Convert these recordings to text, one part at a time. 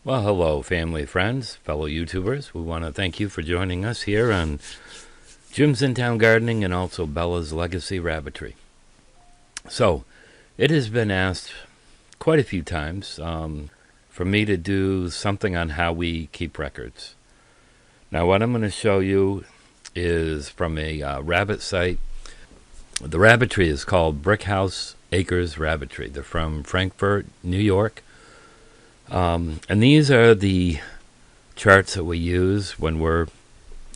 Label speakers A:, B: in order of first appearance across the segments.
A: Well, hello, family, friends, fellow YouTubers. We want to thank you for joining us here on Jim's In Town Gardening and also Bella's Legacy Rabbitry. So, it has been asked quite a few times for me to do something on how we keep records. Now, what I'm going to show you is from a rabbit site. The Rabbitry is called Brickhouse Acres Rabbitry. They're from Frankfurt, New York. And these are the charts that we use when we're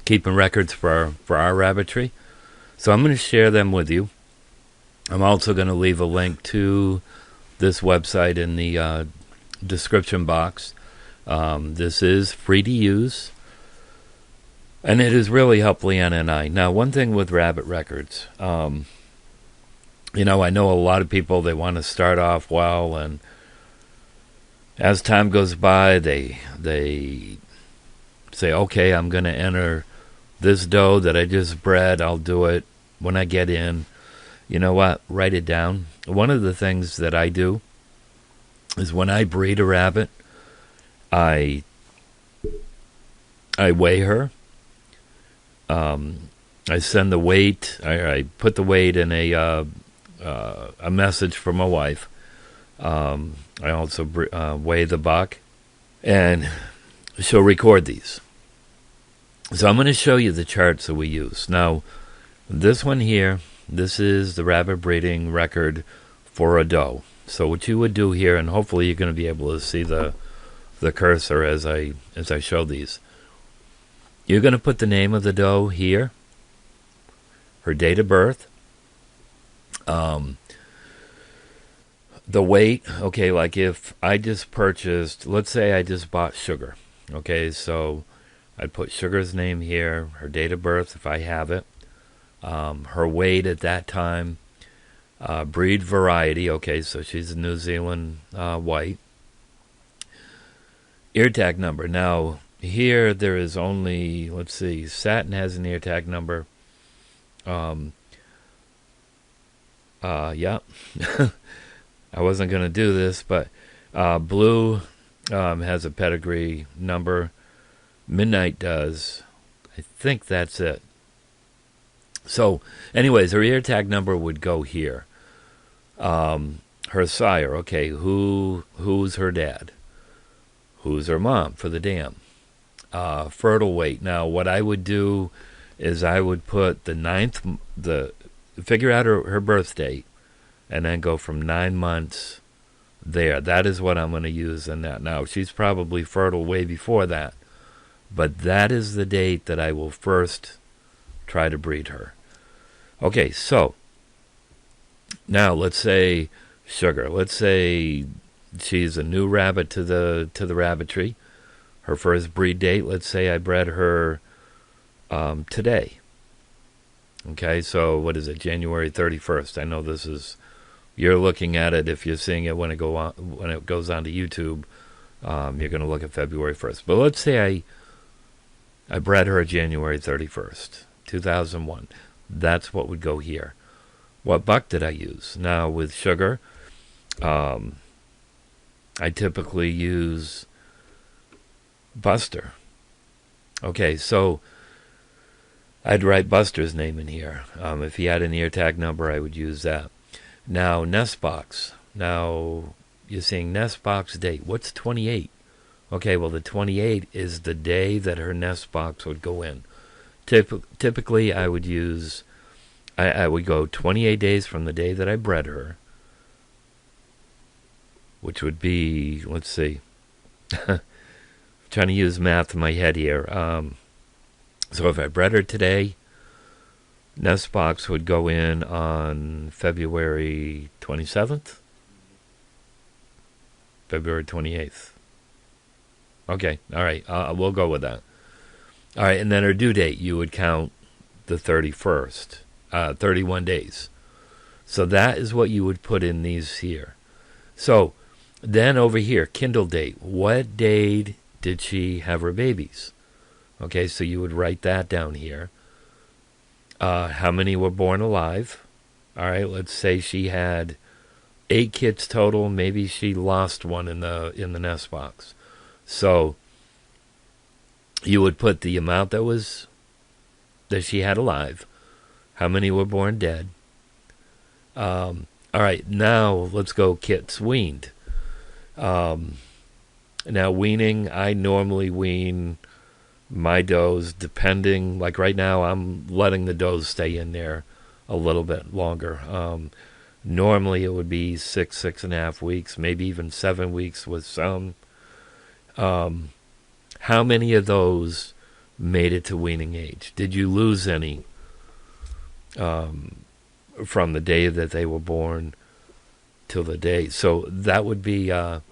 A: keeping records for our rabbitry. So I'm going to share them with you. I'm also going to leave a link to this website in the description box. This is free to use, and it has really helped Leanna and I. Now, one thing with rabbit records, I know a lot of people, they want to start off well, and as time goes by, they say, okay, I'm going to enter this doe that I just bred. I'll do it when I get in. You know what? Write it down. One of the things that I do is when I breed a rabbit, I weigh her. I send the weight. I put the weight in a message for my wife. I also weigh the buck, and she'll record these. So I'm going to show you the charts that we use. Now, this one here, this is the rabbit breeding record for a doe. So what you would do here, and hopefully you're going to be able to see the cursor as I show these. You're going to put the name of the doe here, her date of birth, the weight. Okay, like if I just purchased, let's say I just bought Sugar. Okay, so I'd put Sugar's name here, her date of birth if I have it, her weight at that time, breed variety. Okay, so she's a New Zealand white. Ear tag number. Now, here there is only, let's see, Satin has an ear tag number. Yeah. I wasn't going to do this, but Blue has a pedigree number. Midnight does. I think that's it. So, anyways, her ear tag number would go here. Her sire, okay, who's her dad? Who's her mom for the dam? Fertile weight. Now, what I would do is I would put figure out her birth date, and then go from 9 months there. That is what I'm going to use in that. Now, she's probably fertile way before that, but that is the date that I will first try to breed her. Okay, so now let's say Sugar. Let's say she's a new rabbit to the rabbitry. Her first breed date, let's say I bred her today. Okay, so what is it? January 31st. I know this is, you're looking at it, if you're seeing it when it goes on to YouTube, you're going to look at February 1st. But let's say I bred her January 31st, 2001. That's what would go here. What buck did I use? Now, with Sugar, I typically use Buster. Okay, so I'd write Buster's name in here. If he had an ear tag number, I would use that. Now, nest box. Now, you're seeing nest box date. What's 28? Okay, well, the 28 is the day that her nest box would go in. Typically, I would go 28 days from the day that I bred her, which would be, let's see, trying to use math in my head here. So if I bred her today, nest box would go in on February 27th? February 28th. Okay, all right, we'll go with that. All right, and then her due date, you would count the 31st, 31 days. So that is what you would put in these here. So then over here, Kindle date. What day did she have her babies? Okay, so you would write that down here. How many were born alive? All right, let's say she had 8 kids total. Maybe she lost one in the nest box. So you would put the amount that she had alive, how many were born dead. All right, now let's go kits weaned. Now weaning, I normally wean my does depending, like right now I'm letting the does stay in there a little bit longer. Normally it would be 6.5 weeks, maybe even 7 weeks with some. How many of those made it to weaning age? Did you lose any from the day that they were born till the day? So that would be what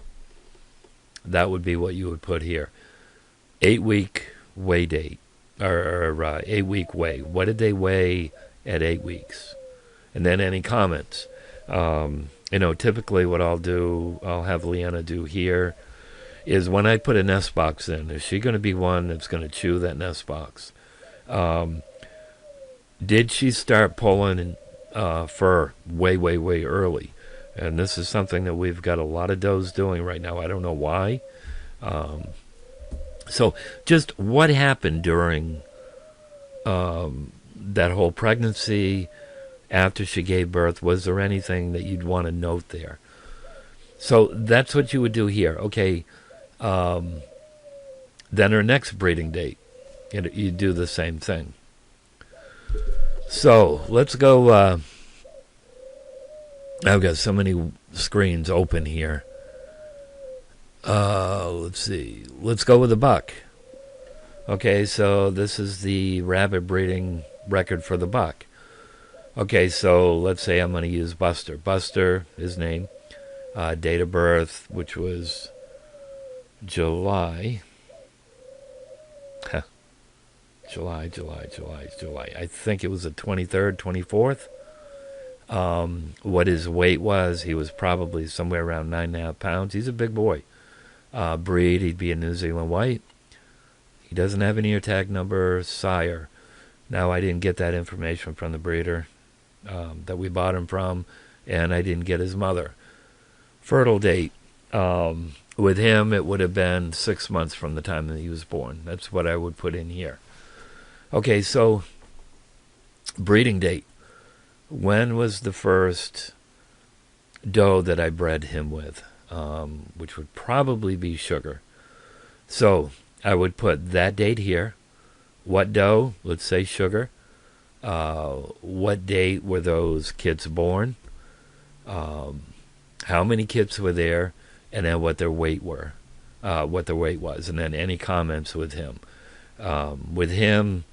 A: you would put here. 8-week weigh date, or 8-week weigh. What did they weigh at 8 weeks? And then any comments. Typically what I'll have Leanna do here is when I put a nest box in, is she going to be one that's going to chew that nest box? Did she start pulling fur way early? And this is something that we've got a lot of does doing right now. I don't know why. So just what happened during that whole pregnancy, after she gave birth? Was there anything that you'd want to note there? So that's what you would do here. Okay. Then her next breeding date, you do the same thing. So let's go. I've got so many screens open here. Let's see. Let's go with the buck. Okay, so this is the rabbit breeding record for the buck. Okay, so let's say I'm going to use Buster. Buster, his name, date of birth, which was July. July. I think it was the 23rd, 24th. What his weight was, he was probably somewhere around 9.5 pounds. He's a big boy. Breed, he'd be a New Zealand white. He doesn't have an ear tag number. Sire. Now, I didn't get that information from the breeder that we bought him from, and I didn't get his mother. Fertile date. With him, it would have been 6 months from the time that he was born. That's what I would put in here. Okay, so breeding date. When was the first doe that I bred him with? Which would probably be Sugar. So I would put that date here. What doe? Let's say Sugar. What date were those kids born? How many kids were there? And then what their weight were, what their weight was, and then any comments with him. With him,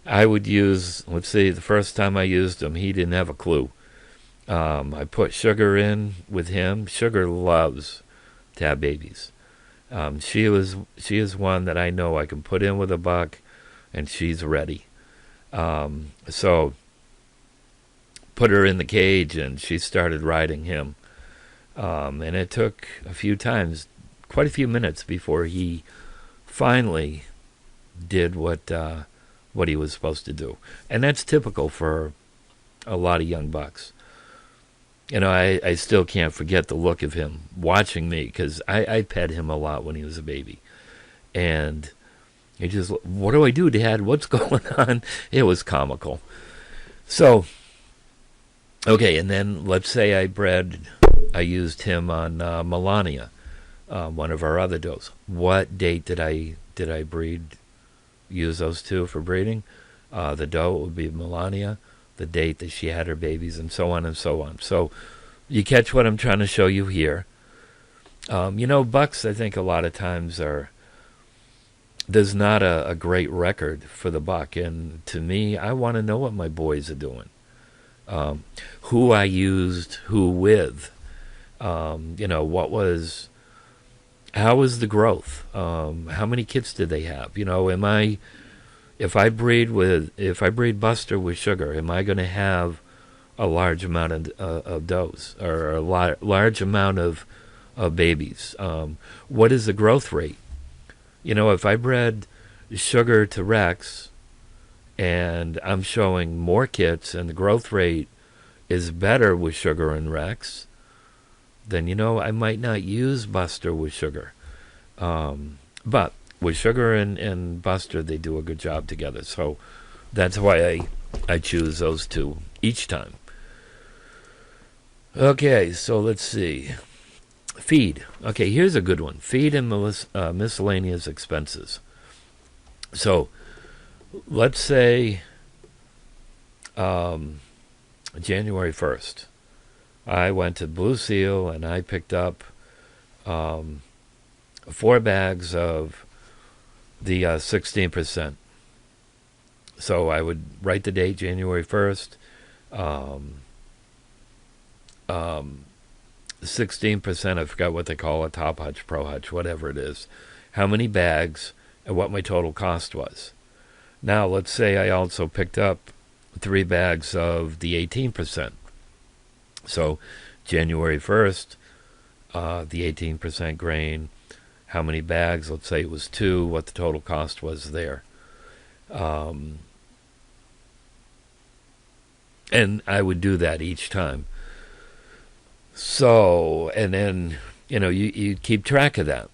A: I would use, let's see, the first time I used him, he didn't have a clue. I put Sugar in with him. Sugar loves to have babies. She is one that I know I can put in with a buck, and she's ready. So put her in the cage, and she started riding him. And it took a few times, quite a few minutes, before he finally did what he was supposed to do. And that's typical for a lot of young bucks. I still can't forget the look of him watching me, because I pet him a lot when he was a baby. And he just, what do I do, Dad? What's going on? It was comical. So, okay, and then let's say I used him on Melania, one of our other does. What date did I use those two for breeding? The doe would be Melania, the date that she had her babies, and so on and so on. So you catch what I'm trying to show you here. Bucks, I think a lot of times there's not a great record for the buck. And to me, I want to know what my boys are doing. Who I used who with. How was the growth? How many kids did they have? If I breed Buster with Sugar, am I going to have a large amount of does, or a large amount of babies? What is the growth rate? If I bred Sugar to Rex, and I'm showing more kits, and the growth rate is better with Sugar and Rex, then I might not use Buster with Sugar. But with Sugar and Buster, they do a good job together. So that's why I choose those two each time. Okay, so let's see. Feed. Okay, here's a good one. Feed and miscellaneous expenses. So let's say January 1st. I went to Blue Seal and I picked up 4 bags of the 16%. So I would write the date, January 1st. 16%, I forgot what they call it, Top Hutch, Pro Hutch, whatever it is. How many bags and what my total cost was. Now, let's say I also picked up 3 bags of the 18%. So, January 1st, the 18% grain, how many bags? Let's say it was 2, what the total cost was there. And I would do that each time. So, and then, you keep track of that.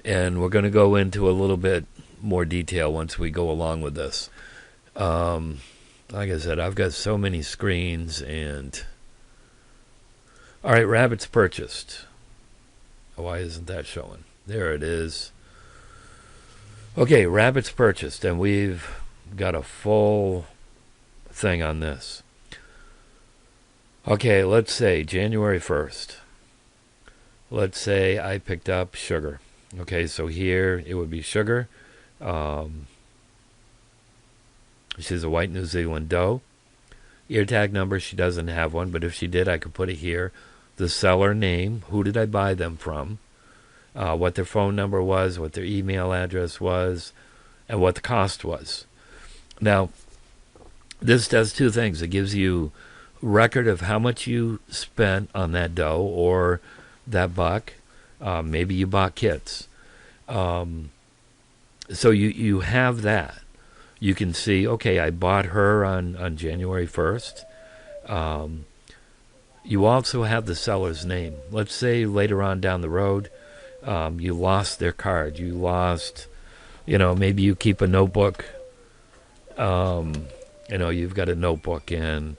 A: And we're going to go into a little bit more detail once we go along with this. Like I said, I've got so many screens and... All right, rabbits purchased. Why isn't that showing? There it is. Okay, rabbits purchased, and we've got a full thing on this. Okay, let's say January 1st. Let's say I picked up Sugar. Okay, so here it would be Sugar. She's a white New Zealand doe. Ear tag number, she doesn't have one, but if she did, I could put it here. The seller name, who did I buy them from, what their phone number was, what their email address was, and what the cost was. Now, this does 2 things. It gives you record of how much you spent on that doe or that buck. Maybe you bought kits. So you have that. You can see, okay, I bought her on January 1st. You also have the seller's name. Let's say later on down the road, you lost their card. You lost, maybe you keep a notebook. You've got a notebook and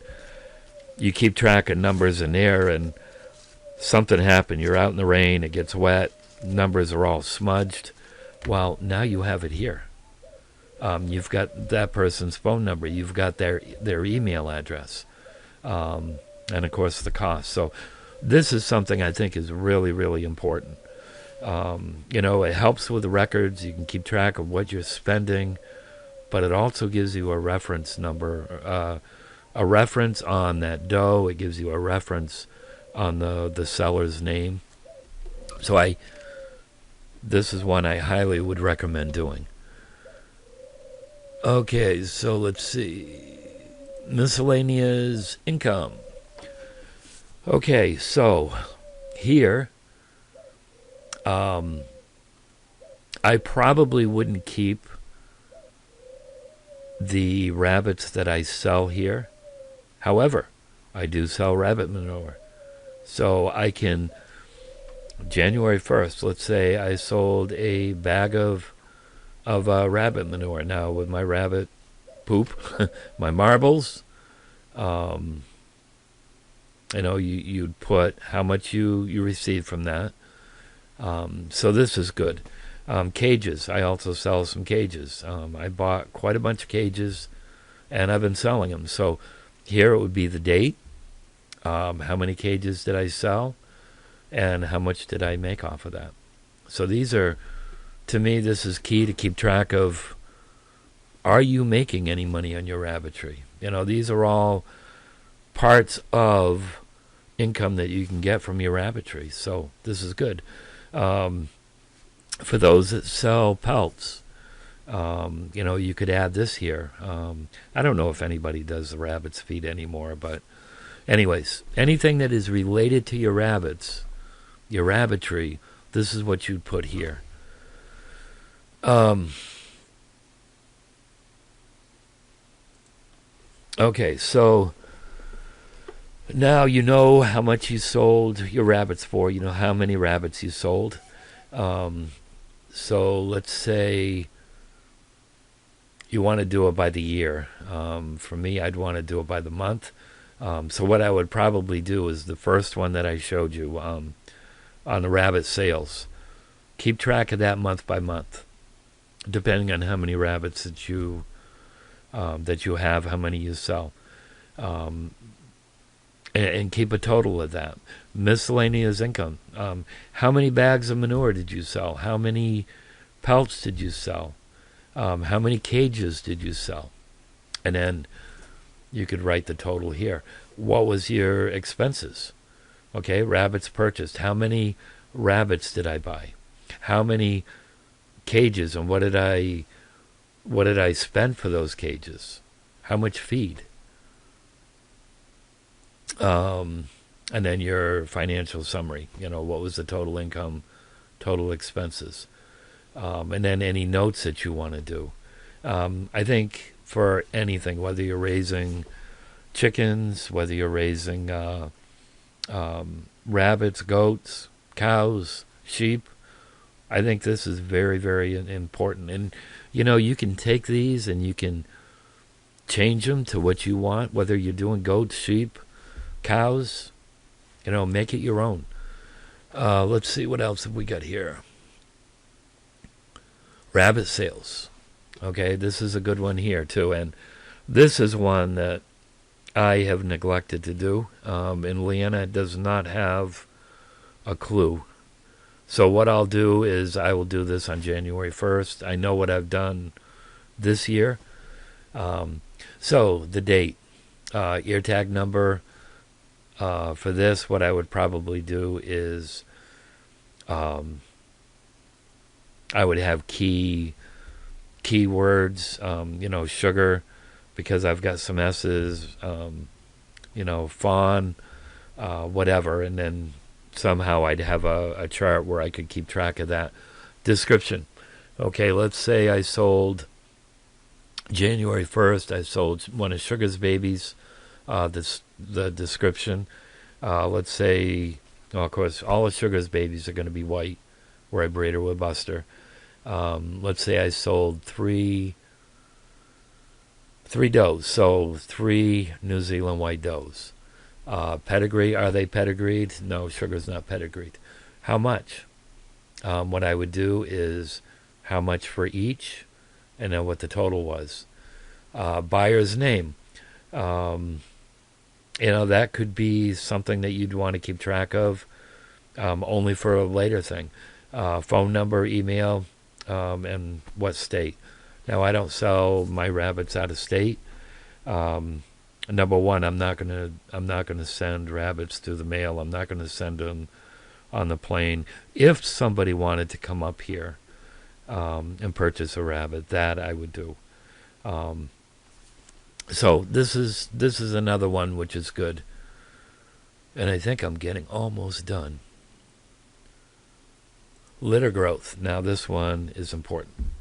A: you keep track of numbers in there and something happened. You're out in the rain. It gets wet. Numbers are all smudged. Well, now you have it here. You've got that person's phone number. You've got their email address. And, of course, the cost. So this is something I think is really, really important. It helps with the records. You can keep track of what you're spending. But it also gives you a reference number, a reference on that doe. It gives you a reference on the seller's name. So this is one I highly would recommend doing. Okay, so let's see. Miscellaneous income. Okay, so here, I probably wouldn't keep the rabbits that I sell here. However, I do sell rabbit manure. So I can, January 1st, let's say I sold a bag of rabbit manure. Now with my rabbit poop, my marbles, you'd put how much you received from that. So this is good. Cages. I also sell some cages. I bought quite a bunch of cages, and I've been selling them. So here it would be the date. How many cages did I sell? And how much did I make off of that? So these are, to me, this is key to keep track of, are you making any money on your rabbitry? These are all parts of income that you can get from your rabbitry. So this is good. For those that sell pelts, you could add this here. I don't know if anybody does the rabbit's feed anymore, but anyways, anything that is related to your rabbits, your rabbitry, this is what you'd put here. Okay, so now you know how much you sold your rabbits for. You know how many rabbits you sold. So let's say you want to do it by the year. For me, I'd want to do it by the month. So what I would probably do is the first one that I showed you on the rabbit sales. Keep track of that month by month, depending on how many rabbits that you have, how many you sell, and keep a total of that. Miscellaneous income. How many bags of manure did you sell? How many pelts did you sell? How many cages did you sell? And then you could write the total here. What was your expenses? Okay, rabbits purchased. How many rabbits did I buy? How many cages, and what did I spend for those cages? How much feed? And then your financial summary. What was the total income, total expenses, and then any notes that you want to do. I think for anything, whether you're raising chickens, whether you're raising rabbits, goats, cows, sheep, I think this is very, very important. And, you can take these and you can change them to what you want, whether you're doing goats, sheep, cows, make it your own. Let's see, what else have we got here? Rabbit sales. Okay, this is a good one here, too. And this is one that I have neglected to do. And Leanna does not have a clue. So what I'll do is I will do this on January 1st. I know what I've done this year. So the date, ear tag number. For this, what I would probably do is I would have keywords, sugar, because I've got some S's, fawn, whatever, and then somehow I'd have a chart where I could keep track of that. Description. Okay, let's say I sold January 1st, I sold one of Sugar's babies. The description. Let's say, of course, all of Sugar's babies are going to be white, where I breed her with Buster. Let's say I sold three does, so 3 New Zealand white does. Pedigree, are they pedigreed? No, Sugar's not pedigreed. How much? What I would do is how much for each, and then what the total was. Buyer's name. That could be something that you'd want to keep track of, only for a later thing. Phone number, email, and what state. Now, I don't sell my rabbits out of state. Number one, I'm not gonna send rabbits through the mail. I'm not gonna send them on the plane. If somebody wanted to come up here and purchase a rabbit, that I would do. So this is another one which is good, and I think I'm getting almost done. Litter growth. Now this one is important.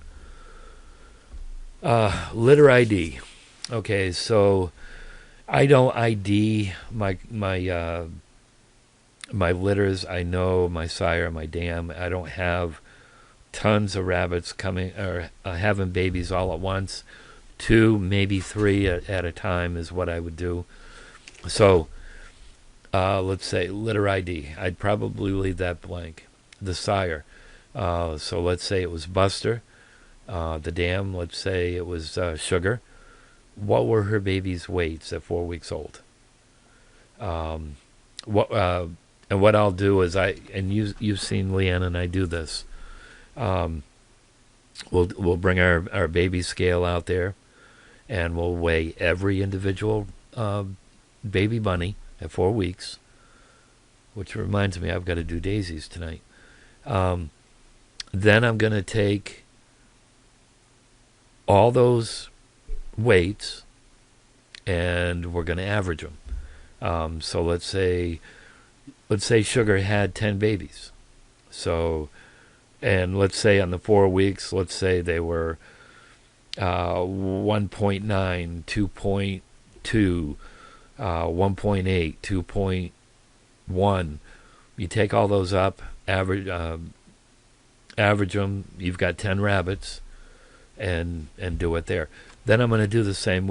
A: Litter ID. Okay, so I don't ID my litters. I know my sire, my dam. I don't have tons of rabbits coming or having babies all at once. 2, maybe 3 at a time is what I would do. So let's say litter ID. I'd probably leave that blank. The sire. So let's say it was Buster. The dam, let's say it was Sugar. What were her baby's weights at 4 weeks old? And what I'll do is you've seen Leanna and I do this. We'll bring our baby scale out there, and we'll weigh every individual baby bunny at 4 weeks. Which reminds me, I've got to do daisies tonight. Then I'm going to take all those weights, and we're going to average them. So let's say Sugar had 10 babies. So, and let's say on the 4 weeks, let's say they were 1.9, 2.2, 1.8, 2.1. You take all those up, average, average them. You've got 10 rabbits, and do it there. Then I'm going to do the same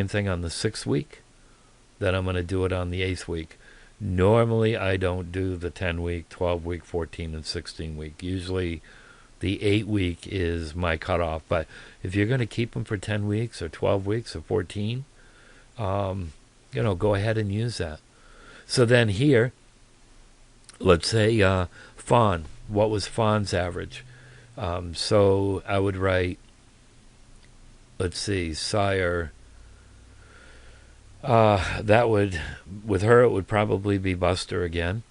A: thing on the 6th week. Then I'm going to do it on the 8th week. Normally, I don't do the 10-week, 12-week, 14, and 16-week. Usually, the 8-week is my cutoff. But if you're going to keep them for 10 weeks or 12 weeks or 14, go ahead and use that. So then here, let's say fawn. What was fawn's average? So I would write, let's see, sire. With her, it would probably be Buster again.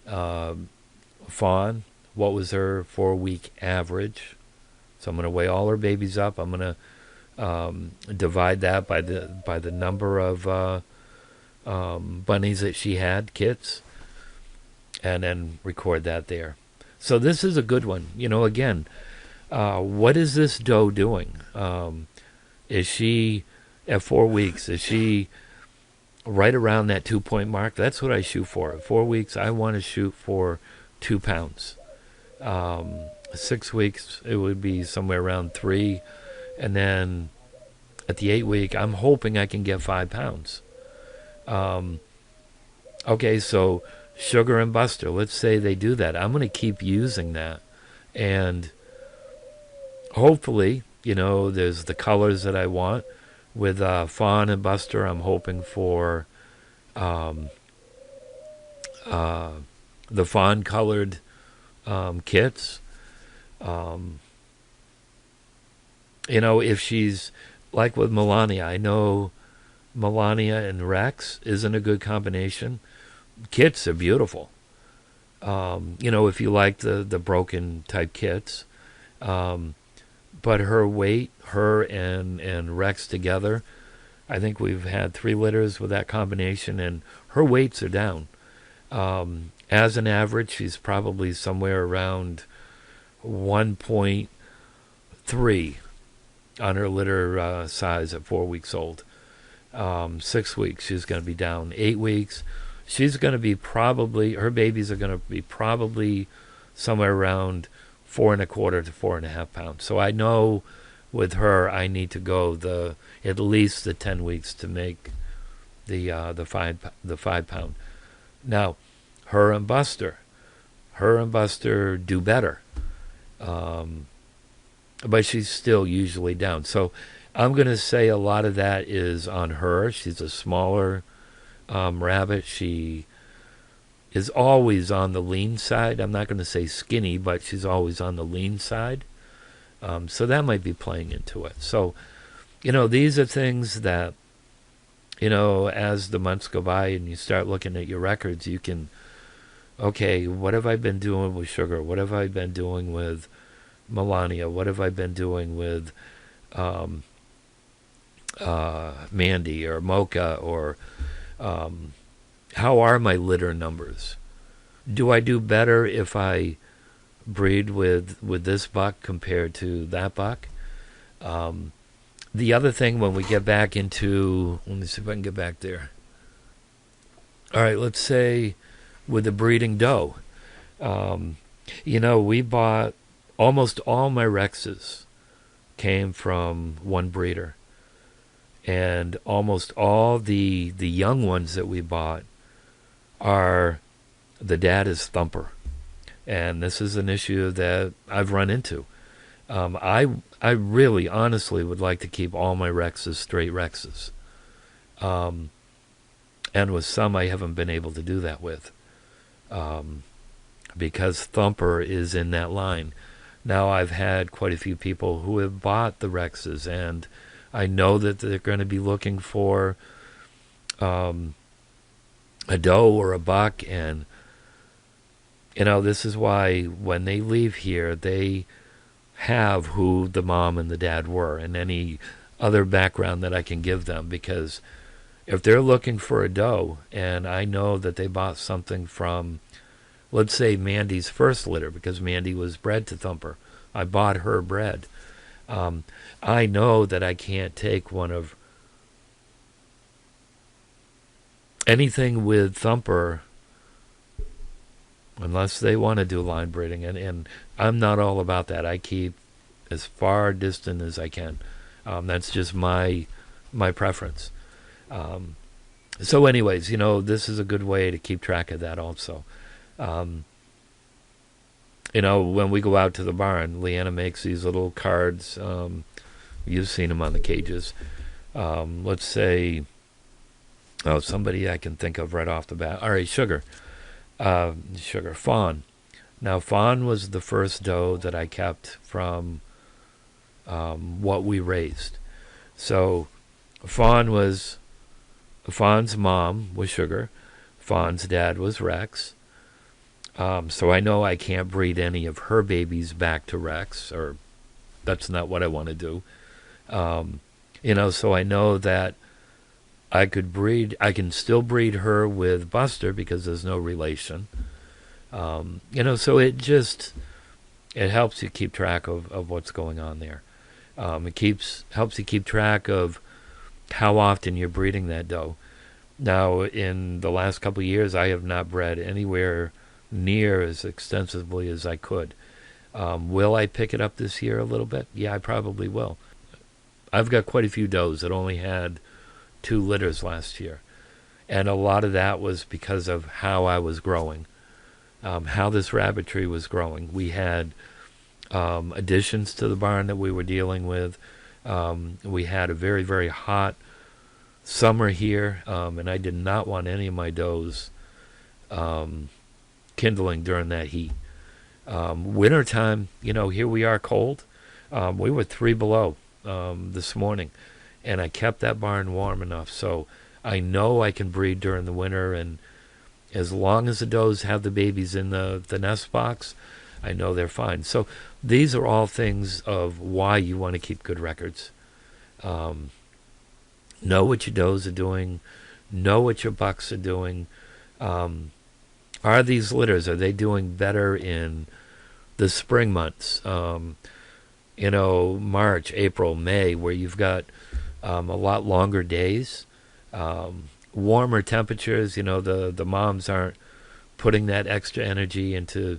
A: Fawn, what was her 4-week average? So I'm going to weigh all her babies up. I'm going to divide that by the number of bunnies that she had, kits, and then record that there. So this is a good one. Again, what is this doe doing? Is she, at 4 weeks, is she right around that 2-point mark? That's what I shoot for. At 4 weeks, I want to shoot for 2 pounds. 6 weeks, it would be somewhere around 3. And then at the 8th week, I'm hoping I can get 5 pounds. Okay, so Sugar and Buster, let's say they do that. I'm going to keep using that. And hopefully, there's the colors that I want. With Fawn and Buster, I'm hoping for the fawn-colored kits. If she's, like with Melania, I know Melania and Rex isn't a good combination. Kits are beautiful. If you like the broken type kits. But her weight, her and Rex together, I think we've had 3 litters with that combination, and her weights are down. As an average, she's probably somewhere around 1.3 on her litter size at 4 weeks old. 6 weeks, she's going to be down. 8 weeks, she's going to be her babies are going to be probably somewhere around 4.25 to 4.5 pounds. So I know with her I need to go at least the 10 weeks to make the 5 pound. Now, her and Buster do better, but she's still usually down. So I'm going to say a lot of that is on her. She's a smaller rabbit. She is always on the lean side. I'm not going to say skinny, but she's always on the lean side. So that might be playing into it. So, these are things that, as the months go by and you start looking at your records, you can, okay, what have I been doing with Sugar? What have I been doing with Melania? What have I been doing with Mandy or Mocha? Or how are my litter numbers? Do I do better if I breed with this buck compared to that buck? The other thing, when we get back into, let me see if I can get back there. All right, let's say with the breeding doe, we bought almost all my Rexes came from one breeder, and almost all the young ones that we bought the dad is Thumper. And this is an issue that I've run into. I really, honestly would like to keep all my Rexes straight Rexes. And with some, I haven't been able to do that with. Because Thumper is in that line. Now, I've had quite a few people who have bought the Rexes, and I know that they're going to be looking for a doe or a buck, and this is why when they leave here, they have who the mom and the dad were and any other background that I can give them. Because if they're looking for a doe, and I know that they bought something from, let's say, Mandy's first litter, because Mandy was bred to Thumper. I bought her bred. I know that I can't take one of anything with Thumper unless they want to do line breeding. And I'm not all about that. I keep as far distant as I can. That's just my preference. So anyways, this is a good way to keep track of that also. When we go out to the barn, Leanna makes these little cards. You've seen them on the cages. Let's say, somebody I can think of right off the bat. All right, Sugar. Fawn. Now, Fawn was the first doe that I kept from what we raised. So, Fawn's mom was Sugar. Fawn's dad was Rex. So I know I can't breed any of her babies back to Rex, or that's not what I want to do. So I know that I can still breed her with Buster because there's no relation. So it helps you keep track of what's going on there. It helps you keep track of how often you're breeding that doe. Now, in the last couple of years, I have not bred anywhere near as extensively as I could. Will I pick it up this year a little bit? Yeah, I probably will. I've got quite a few does that only had 2 litters last year. And a lot of that was because of how I was growing, how this rabbitry was growing. We had additions to the barn that we were dealing with. We had a very, very hot summer here, and I did not want any of my does kindling during that heat. Wintertime, here we are cold. We were 3 below this morning, and I kept that barn warm enough so I know I can breed during the winter, and as long as the does have the babies in the nest box, I know they're fine. So these are all things of why you want to keep good records. Know what your does are doing, know what your bucks are doing. Are these litters, are they doing better in the spring months? March, April, May, where you've got a lot longer days, warmer temperatures. The moms aren't putting that extra energy into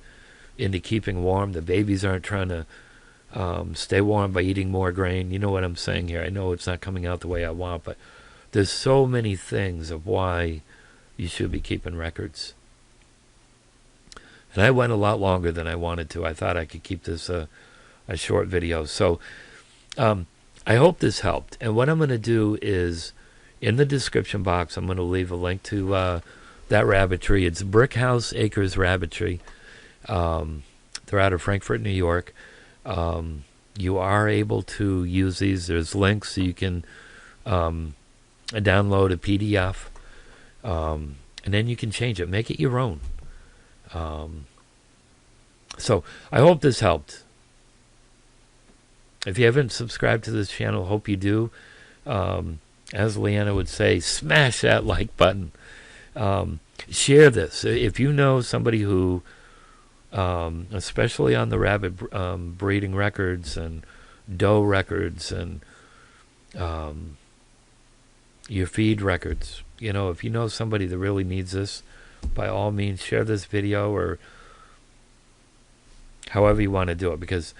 A: keeping warm. The babies aren't trying to stay warm by eating more grain. You know what I'm saying here. I know it's not coming out the way I want, but there's so many things of why you should be keeping records. And I went a lot longer than I wanted to. I thought I could keep this a short video. So I hope this helped. And what I'm going to do is, in the description box, I'm going to leave a link to that rabbitry. It's Brick House Acres Rabbitry. They're out of Frankfort, New York. You are able to use these. There's links so you can download a PDF. And then you can change it. Make it your own. So I hope this helped. If you haven't subscribed to this channel, hope you do. As Leanna would say, smash that like button. Share this. If you know somebody who, especially on the rabbit breeding records and doe records and your feed records, if you know somebody that really needs this, by all means, share this video or however you want to do it. Because,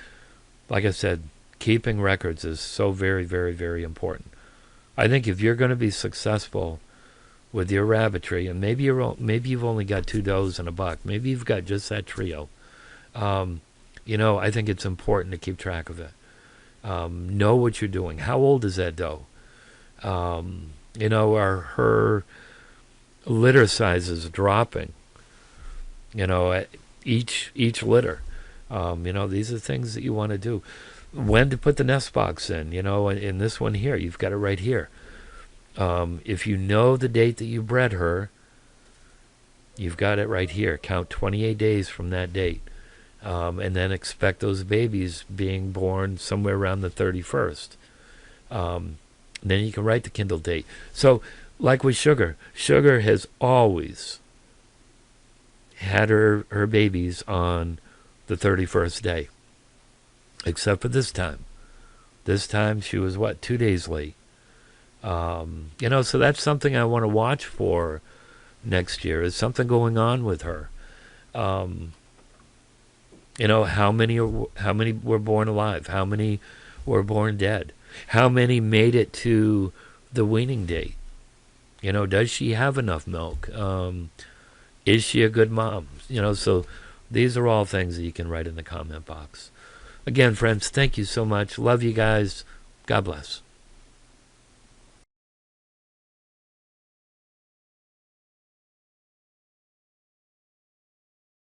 A: like I said, keeping records is so very, very, very important. I think if you're going to be successful with your rabbitry, and maybe you've only got 2 does and a buck, maybe you've got just that trio. I think it's important to keep track of it. Know what you're doing. How old is that doe? Are her litter sizes dropping? At each litter. These are things that you want to do. When to put the nest box in, in this one here, you've got it right here. If you know the date that you bred her, you've got it right here. Count 28 days from that date. And then expect those babies being born somewhere around the 31st. Then you can write the kindle date. So, like with Sugar has always had her babies on the 31st day. Except for this time. This time she was, 2 days late. So that's something I want to watch for next year. Is something going on with her? How many were born alive? How many were born dead? How many made it to the weaning date? Does she have enough milk? Is she a good mom? So these are all things that you can write in the comment box. Again, friends, thank you so much. Love you guys. God bless.